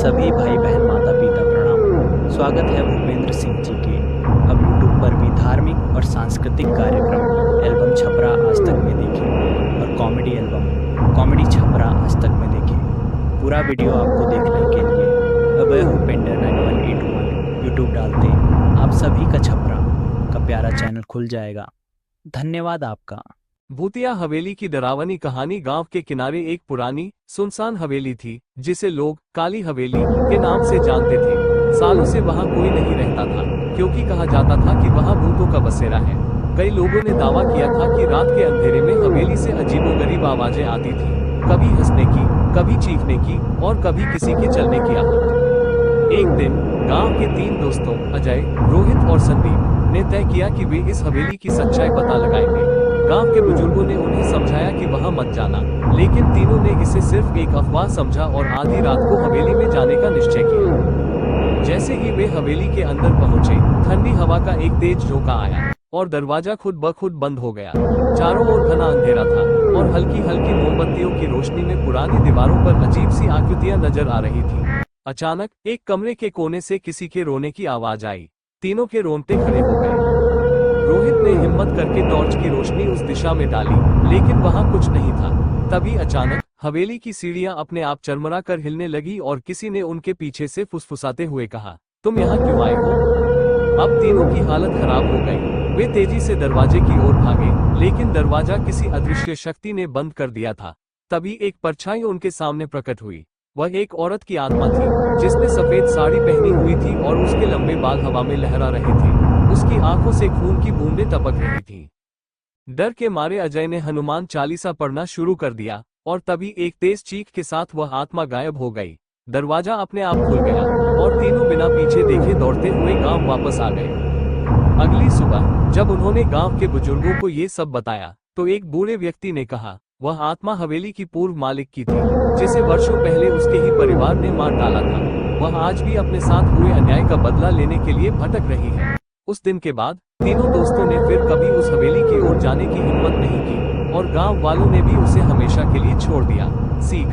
सभी भाई बहन माता पिता प्रणाम। स्वागत है भूपेंद्र सिंह जी के अब यूट्यूब पर भी धार्मिक और सांस्कृतिक कार्यक्रम एल्बम छपरा आज तक में देखें और कॉमेडी एल्बम कॉमेडी छपरा आज तक में देखें। पूरा वीडियो आपको देखने के लिए अभय भूपेंद्र 9181 यूट्यूब डालते आप सभी का छपरा का प्यारा चैनल खुल जाएगा। धन्यवाद आपका। भूतिया हवेली की डरावनी कहानी। गांव के किनारे एक पुरानी सुनसान हवेली थी जिसे लोग काली हवेली के नाम से जानते थे। सालों से वहां कोई नहीं रहता था क्योंकि कहा जाता था कि वहां भूतों का बसेरा है। कई लोगों ने दावा किया था कि रात के अंधेरे में हवेली से अजीबोगरीब आवाजें आती थी, कभी हंसने की, कभी चीखने की और कभी किसी के चलने की आहट। एक दिन गांव के 3 दोस्तों अजय, रोहित और संदीप ने तय किया कि वे इस हवेली की सच्चाई पता लगाएंगे। गांव के बुजुर्गों ने उन्हें समझाया कि वहां मत जाना, लेकिन तीनों ने इसे सिर्फ एक अफवाह समझा और आधी रात को हवेली में जाने का निश्चय किया। जैसे ही वे हवेली के अंदर पहुंचे, ठंडी हवा का एक तेज झोंका आया और दरवाजा खुद ब खुद बंद हो गया। चारों ओर घना अंधेरा था और हल्की हल्की मोमबत्तियों की रोशनी में पुरानी दीवारों पर अजीब सी आकृतियां नजर आ रही थी। अचानक एक कमरे के कोने से किसी के रोने की आवाज आई। तीनों के रोंगटे खड़े हो गए। रोहित ने हिम्मत करके टॉर्च की रोशनी उस दिशा में डाली, लेकिन वहां कुछ नहीं था। तभी अचानक हवेली की सीढ़ियां अपने आप चरमरा कर हिलने लगी और किसी ने उनके पीछे से फुसफुसाते हुए कहा, तुम यहाँ क्यों आए हो? अब तीनों की हालत खराब हो गई। वे तेजी से दरवाजे की ओर भागे, लेकिन दरवाजा किसी अदृश्य शक्ति ने बंद कर दिया था। तभी एक परछाई उनके सामने प्रकट हुई। वह एक औरत की आत्मा थी जिसने सफेद साड़ी पहनी हुई थी और उसके लंबे बाल हवा में लहरा रहे थे। उसकी आंखों से खून की बूंदें टपक रही थीं। डर के मारे अजय ने हनुमान चालीसा पढ़ना शुरू कर दिया और तभी एक तेज चीख के साथ वह आत्मा गायब हो गई। दरवाजा अपने आप खुल गया और तीनों बिना पीछे देखे दौड़ते हुए गांव वापस आ गए। अगली सुबह जब उन्होंने गांव के बुजुर्गों को ये सब बताया तो एक बूढ़े व्यक्ति ने कहा, वह आत्मा हवेली की पूर्व मालिक की थी जिसे वर्षों पहले उसके ही परिवार ने मार डाला था। वह आज भी अपने साथ हुए अन्याय का बदला लेने के लिए भटक रही है। उस दिन के बाद तीनों दोस्तों ने फिर कभी उस हवेली की ओर जाने की हिम्मत नहीं की और गांव वालों ने भी उसे हमेशा के लिए छोड़ दिया। सीख